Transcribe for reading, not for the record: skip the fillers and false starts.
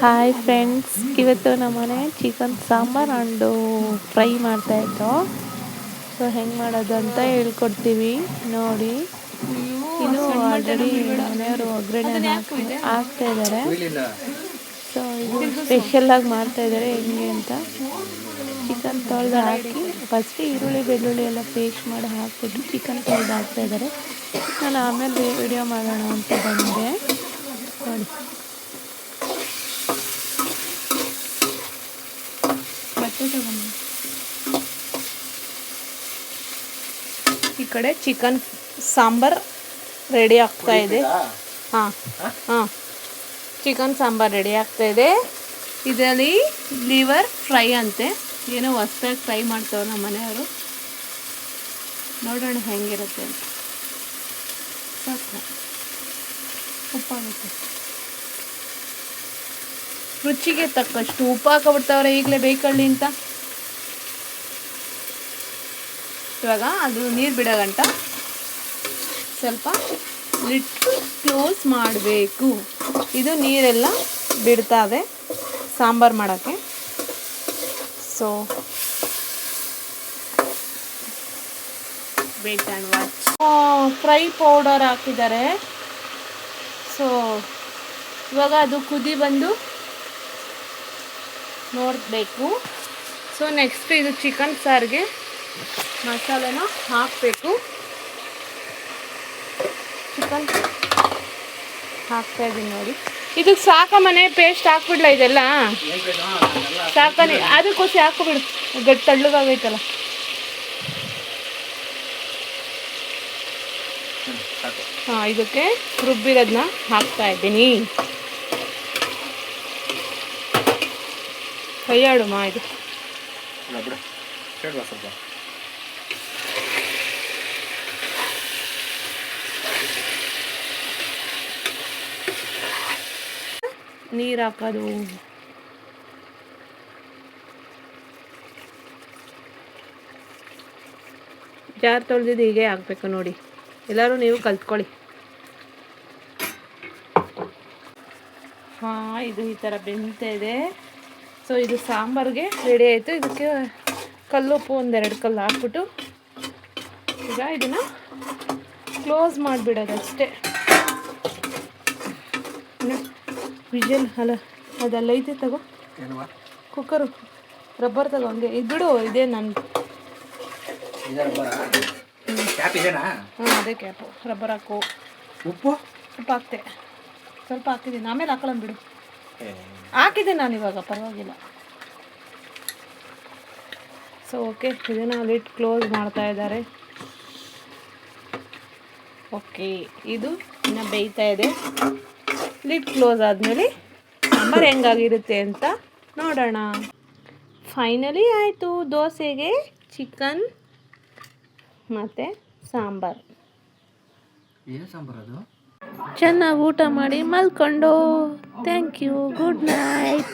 Hi friends, ಇವತ್ತು ನಮ್ಮನೆ chicken sambar and fry ಮಾಡ್ತಾಯಿತ್ತು. ಸೊ ಹೆಂಗೆ ಮಾಡೋದು ಅಂತ ಹೇಳ್ಕೊಡ್ತೀವಿ ನೋಡಿ. ಇದು ಆಲ್ರೆಡಿ ಮನೆಯವರು ಒಗ್ಗರಣೆ ಹಾಕ್ತಾ ಇದ್ದಾರೆ. ಸೊ ಇದು ಸ್ಪೆಷಲಾಗಿ ಮಾಡ್ತಾಯಿದ್ದಾರೆ ಹೆಂಗೆ ಅಂತ. ಚಿಕನ್ ತೊಳೆದು ಹಾಕಿ ಫಸ್ಟ್ ಈರುಳ್ಳಿ ಬೆಳ್ಳುಳ್ಳಿ ಎಲ್ಲ ಪೇಸ್ಟ್ ಮಾಡಿ ಹಾಕ್ಬಿಟ್ಟು ಚಿಕನ್ ತೊಳೆದು ಹಾಕ್ತಾಯಿದ್ದಾರೆ. ನಾನು ಆಮೇಲೆ ವಿಡಿಯೋ ಮಾಡೋಣ ಅಂತ ಬಂದೆ ನೋಡಿ. ಈ ಕಡೆ ಚಿಕನ್ ಸಾಂಬಾರ್ ರೆಡಿ ಆಗ್ತಾ ಇದೆ. ಹಾಂ ಚಿಕನ್ ಸಾಂಬಾರ್ ರೆಡಿ ಆಗ್ತಾ ಇದೆ. ಇದರಲ್ಲಿ ಲಿವರ್ ಫ್ರೈ ಅಂತೆ, ಏನೋ ಹೊಸ್ದಾಗಿ ಫ್ರೈ ಮಾಡ್ತವ್ರು ನಮ್ಮ ಮನೆಯವರು. ನೋಡೋಣ ಹೆಂಗಿರುತ್ತೆ ಅಂತ. ಸಾಕು, ಉಪ್ಪಾಗುತ್ತೆ, ರುಚಿಗೆ ತಕ್ಕಷ್ಟು ಉಪ್ಪು ಹಾಕೊಬಿಡ್ತಾವ್ರೆ ಈಗಲೇ ಬೇಕಳ್ಳಿ ಅಂತ. ಇವಾಗ ಅದು ನೀರು ಬಿಡೋ ಗಂಟ ಸ್ವಲ್ಪ ಲಿಡ್ ಕ್ಲೋಸ್ ಮಾಡಬೇಕು. ಇದು ನೀರೆಲ್ಲ ಬಿಡ್ತಾವೆ ಸಾಂಬಾರು ಮಾಡೋಕ್ಕೆ. So wait and watch. Fry powder ಹಾಕಿದ್ದಾರೆ. ಸೊ ಇವಾಗ ಅದು ಕುದಿ ಬಂದು ನೋಡಬೇಕು. ಸೊ ನೆಕ್ಸ್ಟ್ ಇದು ಚಿಕನ್ ಸಾರಿಗೆ ಮಸಾಲೆನ ಹಾಕಬೇಕು. ಚಿಕನ್ ಹಾಕ್ತಾಯಿದ್ದೀನಿ ನೋಡಿ. ಇದಕ್ಕೆ ಸಾಕ ಮನೆ ಪೇಸ್ಟ್ ಹಾಕ್ಬಿಡ್ಲ? ಇದೆಲ್ಲ ಸಾಕನೆ, ಅದಕ್ಕೋಸಿ ಹಾಕ್ಬಿಡು, ಗಟ್ಟಿ ತಳ್ಳಗಾಗೈತಲ್ಲ. ಹಾಂ, ಇದಕ್ಕೆ ರುಬ್ಬಿರೋದನ್ನ ಹಾಕ್ತಾಯಿದ್ದೀನಿ. ಕೈಯಾಡು ಮಾ ಇದು. ನೀರು ಹಾಕೋದು. ಜಾರ್ ತೊಳೆದಿದ್ದು ಹೀಗೆ ಹಾಕಬೇಕು ನೋಡಿ. ಎಲ್ಲರೂ ನೀವು ಕಲ್ತ್ಕೊಳ್ಳಿ. ಹಾಂ, ಇದು ಈ ಥರ ಬೆಂತ ಇದೆ. ಸೊ ಇದು ಸಾಂಬಾರಿಗೆ ರೆಡಿ ಆಯಿತು. ಇದಕ್ಕೆ ಕಲ್ಲುಪ್ಪು ಒಂದೆರಡು ಕಲ್ಲು ಹಾಕ್ಬಿಟ್ಟು ಈಗ ಇದನ್ನು ಕ್ಲೋಸ್ ಮಾಡಿಬಿಡೋದು ಅಷ್ಟೇ. ವಿಜಲ್ ಅಲ್ಲ, ಅದೆಲ್ಲ ಐತೆ ತಗೋ, ಕುಕ್ಕರು ರಬ್ಬರ್ ತಗೋ, ಹಂಗೆ ಇದು ಬಿಡು. ಇದೇ ನನ್ನ ಹಾಂ, ಅದೇ ಕ್ಯಾಪು. ರಬ್ಬರ್ ಹಾಕು. ಉಪ್ಪು ಹಾಕ್ತೆ, ಸ್ವಲ್ಪ ಹಾಕಿದ್ದೀನಿ, ಆಮೇಲೆ ಹಾಕೊಳ್ಳೋಣ ಬಿಡು. ಹಾಕಿದ್ದೆ ನಾನು ಇವಾಗ, ಪರವಾಗಿಲ್ಲ. ಸೊ ಓಕೆ, ಇದನ್ನು ಲಿಡ್ ಕ್ಲೋಸ್ ಮಾಡ್ತಾ ಇದ್ದಾರೆ. ಓಕೆ, ಇದು ಇನ್ನು ಬೇಯ್ತಾ ಇದೆ. ಲಿಡ್ ಕ್ಲೋಸ್ ಆದಮೇಲೆ ಸಾಂಬಾರು ಹೆಂಗಾಗಿರುತ್ತೆ ಅಂತ ನೋಡೋಣ. ಫೈನಲಿ ಆಯಿತು. ದೋಸೆಗೆ ಚಿಕನ್ ಮತ್ತು ಸಾಂಬಾರು. ಏನು ಸಾಂಬಾರು ಅದು? ಚೆನ್ನಾಗಿ ಊಟ ಮಾಡಿ ಮಲ್ಕೊಂಡು. Thank you, good night.